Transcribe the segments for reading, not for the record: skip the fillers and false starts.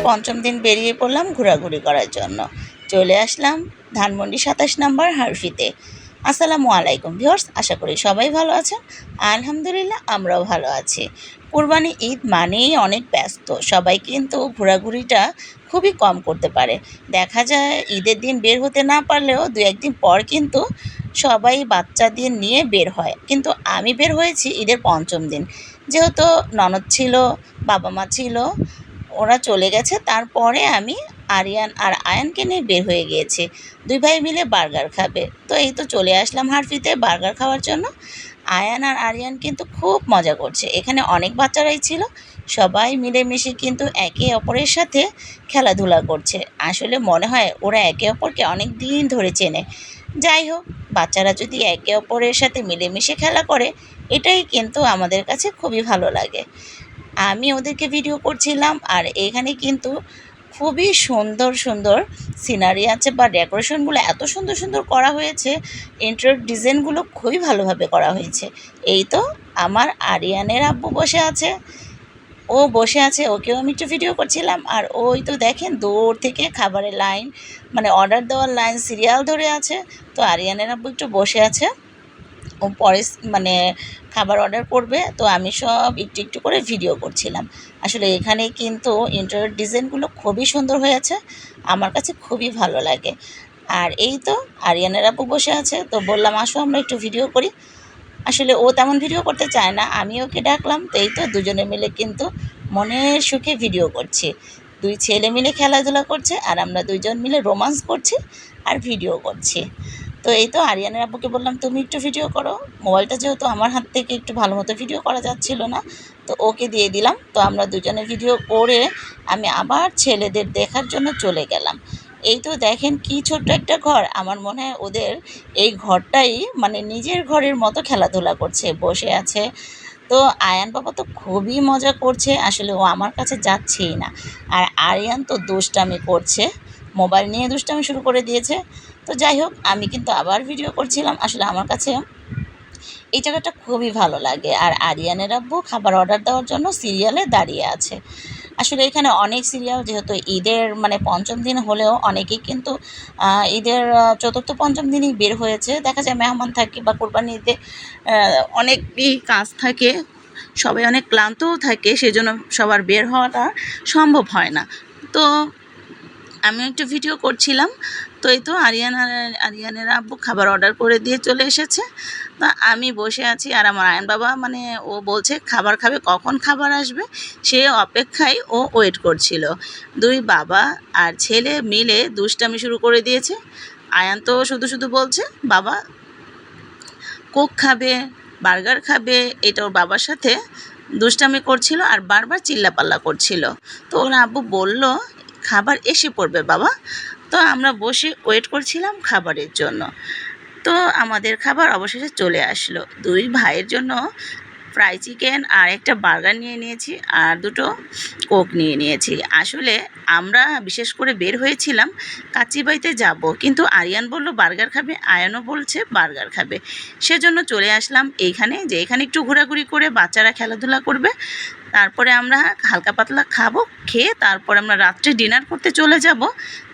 পঞ্চম দিন বেরিয়ে পড়লাম ঘোরাঘুরি করার জন্য। চলে আসলাম ধানমন্ডি ২৭ নম্বর হারফিতে। আসসালামু আলাইকুম ভিউয়ার্স, আশা করি সবাই ভালো আছেন। আলহামদুলিল্লাহ আমরাও ভালো আছি। কুরবানি ঈদ মানেই অনেক ব্যস্ত, সবাই কিন্তু ঘোরাঘুরিটা খুবই কম করতে পারে। দেখা যায় ঈদের দিন বের হতে না পারলেও দু একদিন পর কিন্তু সবাই বাচ্চাদের নিয়ে বের হয়, কিন্তু আমি বের হয়েছি ঈদের পঞ্চম দিন। যেহেতু ননদ ছিল, বাবা মা ছিল, ওরা চলে গেছে, তারপরে আমি আরিয়ান আর আয়ানকে নিয়ে বের হয়ে গিয়েছি। দুই ভাই মিলে বার্গার খাবে, তো এই তো চলে আসলাম হারফিতে বার্গার খাওয়ার জন্য। আয়ান আর আরিয়ান কিন্তু খুব মজা করছে, এখানে অনেক বাচ্চারাই ছিল, সবাই মিলেমিশে কিন্তু একে অপরের সাথে খেলাধুলা করছে। আসলে মনে হয় ওরা একে অপরকে অনেক দিন ধরে চেনে। যাই হোক, বাচ্চারা যদি একে অপরের সাথে মিলেমিশে খেলা করে, এটাই কিন্তু আমাদের কাছে খুবই ভালো লাগে। আমি ওদেরকে ভিডিও করছিলাম, আর এখানে কিন্তু খুবই সুন্দর সুন্দর সিনারি আছে, বা ডেকোরেশনগুলো এত সুন্দর সুন্দর করা হয়েছে, ইন্টেরিয়র ডিজাইনগুলো খুবই ভালোভাবে করা হয়েছে। এই তো আমার আরিয়ানের আব্বু বসে আছে, ও বসে আছে, ওকেও আমি একটু ভিডিও করছিলাম। আর ওই তো দেখেন দূর থেকে খাবারের লাইন, মানে অর্ডার দেওয়ার লাইন সিরিয়াল ধরে আছে। তো আরিয়ানের আব্বু একটু বসে আছে, ও পরে মানে খাবার অর্ডার করবে, তো আমি সব একটু একটু করে ভিডিও করছিলাম। আসলে এখানে কিন্তু ইন্টেরিয়র ডিজাইনগুলো খুবই সুন্দর হয়েছে, আমার কাছে খুবই ভালো লাগে। আর এই তো আরিয়ানের আপু বসে আছে, তো বললাম আসো আমরা একটু ভিডিও করি। আসলে ও তেমন ভিডিও করতে চায় না, আমি ওকে ডাকলাম, তো এই তো দুজনে মিলে কিন্তু মনের সুখে ভিডিও করছি। দুই ছেলে মিলে খেলাধুলা করছে, আর আমরা দুইজন মিলে রোমান্স করছি আর ভিডিও করছি। তো এই তো আরিয়ানের আব্বুকে বললাম তুমি একটু ভিডিও করো, মোবাইলটা যেহেতু আমার হাত থেকে একটু ভালো মতো ভিডিও করা যাচ্ছিল না, তো ওকে দিয়ে দিলাম। তো আমরা দুজনে ভিডিও করে আমি আবার ছেলেদের দেখার জন্য চলে গেলাম। এই তো দেখেন কি ছোট্ট একটা ঘর, আমার মনে হয় ওদের এই ঘরটাই মানে নিজের ঘরের মতো খেলাধুলা করছে, বসে আছে। তো আয়ান বাবা তো খুবই মজা করছে, আসলে ও আমার কাছে যাচ্ছেই না। আর আরিয়ান তো দুষ্টামি করছে, মোবাইল নিয়ে দুষ্টামি শুরু করে দিয়েছে। তো যাই হোক, আমি কিন্তু আবার ভিডিও করছিলাম। আসলে আমার কাছে এই জায়গাটা খুবই ভালো লাগে। আর আরিয়ানের আব্বু খাবার অর্ডার দেওয়ার জন্য সিরিয়ালে দাঁড়িয়ে আছে। আসলে এখানে অনেক সিরিয়াল, যেহেতু ঈদের মানে পঞ্চম দিন হলেও অনেকেই কিন্তু ঈদের চতুর্থ পঞ্চম দিনই বের হয়েছে। দেখা যায় মেহমান থাকে বা কোরবানি ঈদে অনেকই কাজ থাকে, সবাই অনেক ক্লান্তও থাকে, সেজন্য সবার বের হওয়াটা সম্ভব হয় না। তো আমি একটু ভিডিও করছিলাম। তো এই তো আরিয়ানের আব্বু খাবার অর্ডার করে দিয়ে চলে এসেছে। তো আমি বসে আছি, আর আমার আয়ান বাবা মানে ও বলছে খাবার খাবে, কখন খাবার আসবে সে অপেক্ষায় ও ওয়েট করছিল। দুই বাবা আর ছেলে মিলে দুষ্টামি শুরু করে দিয়েছে। আয়ান তো শুধু শুধু বলছে বাবা কোক খাবে, বার্গার খাবে, এটা ওর বাবার সাথে দুষ্টামি করছিল আর বারবার চিল্লাপাল্লা করছিল। তো ওর আব্বু বলল খাবার এসে পড়বে বাবা। তো আমরা বসে ওয়েট করছিলাম খাবারের জন্য। তো আমাদের খাবার অবশেষে চলে আসলো। দুই ভাইয়ের জন্য ফ্রাই চিকেন আর একটা বার্গার নিয়ে নিয়েছি, আর দুটো কোক নিয়ে নিয়েছি। আসলে আমরা বিশেষ করে বের হয়েছিলাম কাচিবাইতে যাব, কিন্তু আরিয়ান বলল বার্গার খাবে, আয়ানও বলছে বার্গার খাবে, সেজন্য চলে আসলাম এইখানে, যে এখানে একটু ঘোরাঘুরি করে বাচ্চারা খেলাধুলা করবে, তারপরে আমরা হালকা পাতলা খাবো, খেয়ে তারপর আমরা রাত্রে ডিনার করতে চলে যাব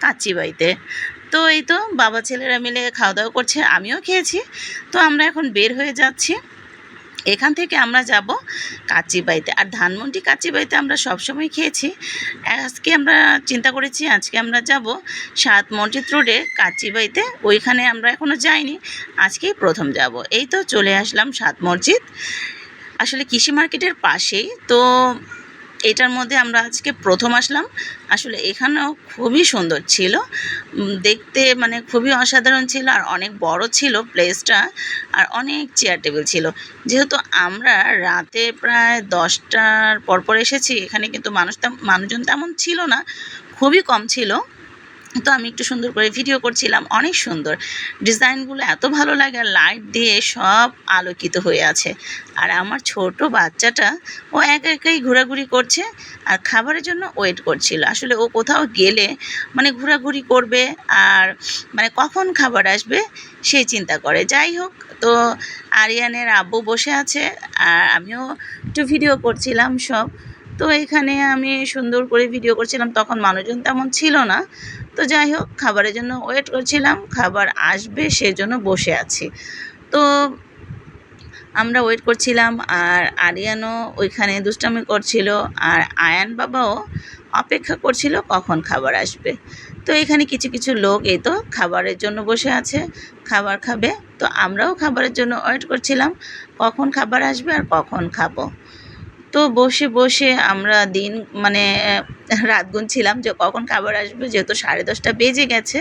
কাচিবাইতে। তো এই তো বাবা ছেলেরা মিলে খাওয়া দাওয়া করছে, আমিও খেয়েছি। তো আমরা এখন বের হয়ে যাচ্ছি, এখান থেকে আমরা যাব কাচিবাইতে। আর ধানমন্ডি কাচিবাইতে আমরা সবসময় খেয়েছি, আজকে আমরা চিন্তা করেছি আজকে আমরা যাব সাত মসজিদ রোডে কাচিবাইতে, ওইখানে আমরা এখনও যাইনি, আজকেই প্রথম যাব। এই তো চলে আসলাম সাত মসজিদ, আসলে কৃষি মার্কেটের পাশেই। তো এটার মধ্যে আমরা আজকে প্রথম আসলাম। আসলে এখানেও খুবই সুন্দর ছিল, দেখতে মানে খুবই অসাধারণ ছিল, আর অনেক বড় ছিল প্লেসটা, আর অনেক চেয়ার টেবিল ছিল। যেহেতু আমরা রাতে প্রায় 10টার পর এসেছি, এখানে কিন্তু মানুষজন তেমন ছিল না, খুবই কম ছিল। তো আমি একটু সুন্দর করে ভিডিও করছিলাম, অনেক সুন্দর ডিজাইনগুলো, এত ভালো লাগে, আর লাইট দিয়ে সব আলোকিত হয়ে আছে। আর আমার ছোট বাচ্চাটা ও একা একাই ঘোরাঘুরি করছে আর খাবারের জন্য ওয়েট করছিল। আসলে ও কোথাও গেলে মানে ঘোরাঘুরি করবে, আর মানে কখন খাবার আসবে সেই চিন্তা করে। যাই হোক, তো আরিয়ানের আব্বু বসে আছে আর আমিও একটু ভিডিও করছিলাম সব। তো এখানে আমি সুন্দর করে ভিডিও করছিলাম, তখন মানুষজন তেমন ছিল না। তো যাই হোক, খাবারের জন্য ওয়েট করছিলাম, খাবার আসবে সেজন্য বসে আছি। তো আমরা ওয়েট করছিলাম, আর আরিয়ানও ওইখানে দুষ্টামি করছিল, আর আয়ান বাবাও অপেক্ষা করছিল কখন খাবার আসবে। তো এখানে কিছু কিছু লোক এই তো খাবারের জন্য বসে আছে, খাবার খাবে। তো আমরাও খাবারের জন্য ওয়েট করছিলাম কখন খাবার আসবে আর কখন খাবো। তো বসে বসে আমরা দিন মানে রাত গুনছিলাম যে কখন খাবার আসবে, যেহেতু 10:30 বেজে গেছে,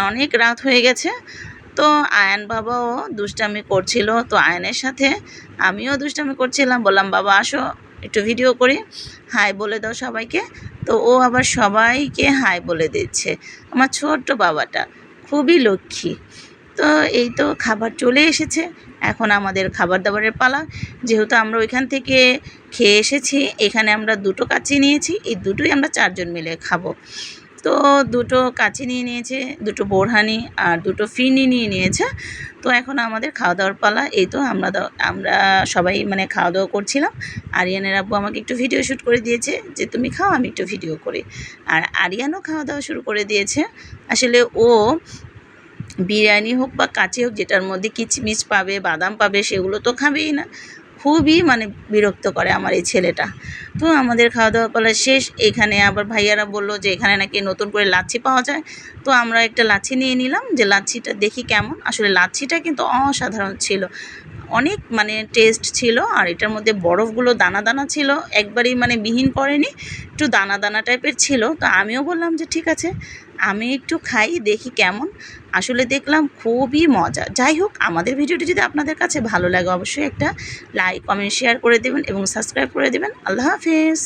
অনেক রাত হয়ে গেছে। তো আয়ান বাবাও দুষ্টামি করছিল, তো আয়ানের সাথে আমিও দুষ্টামি করছিলাম, বললাম বাবা আসো একটু ভিডিও করি, হাই বলে দাও সবাইকে। তো ও আবার সবাইকে হাই বলে দিচ্ছে, আমার ছোট্ট বাবাটা খুবই লক্ষ্মী। তো এই তো খাবার চলে এসেছে, এখন আমাদের খাবার দাবারের পালা। যেহেতু আমরা ওইখান থেকে খেয়ে এসেছি, এখানে আমরা 2টো কাচ্চি নিয়েছি, এই দুটোই আমরা 4 জন মিলে খাবো। তো 2টো কাচ্চি নিয়ে নিয়েছে, 2টো বোরহানি আর 2টো ফিরনি নিয়ে নিয়েছে। তো এখন আমাদের খাওয়া দাওয়ার পালা। এই তো আমরা সবাই মানে খাওয়া দাওয়া করছিলাম। আরিয়ানের আব্বু আমাকে একটু ভিডিও শ্যুট করে দিয়েছে যে তুমি খাও, আমি একটু ভিডিও করি। আর আরিয়ানও খাওয়া দাওয়া শুরু করে দিয়েছে। আসলে ও বিরিয়ানি হোক বা কাচ্চি হোক, যেটার মধ্যে কিচমিচ পাবে, বাদাম পাবে, সেগুলো তো খাবেই না। খুবই মানে বিরক্ত করে আমার এই ছেলেটা। তো আমাদের খাওয়া দাওয়া পালা শেষ। এখানে আবার ভাইয়ারা বলল যে এখানে নাকি নতুন করে লাচ্ছি পাওয়া যায়। তো আমরা একটা লাচ্ছি নিয়ে নিলাম, যে লাচ্ছিটা দেখি কেমন। আসলে লাচ্ছিটা কিন্তু অসাধারণ ছিল, অনেক মানে টেস্ট ছিল। আর এটার মধ্যে বরফগুলো দানা দানা ছিল, একবারই মানে মিহিন করেনি, একটু দানা দানা টাইপের ছিল। তো আমিও বললাম যে ঠিক আছে, আমি একটু খাই, দেখি কেমন। আসলে দেখলাম খুবই মজা। যাই হোক, আমাদের ভিডিওটি যদি আপনাদের কাছে ভালো লাগে, অবশ্যই একটা লাইক, কমেন্ট, শেয়ার করে দেবেন এবং সাবস্ক্রাইব করে দেবেন। আল্লাহ হাফেজ।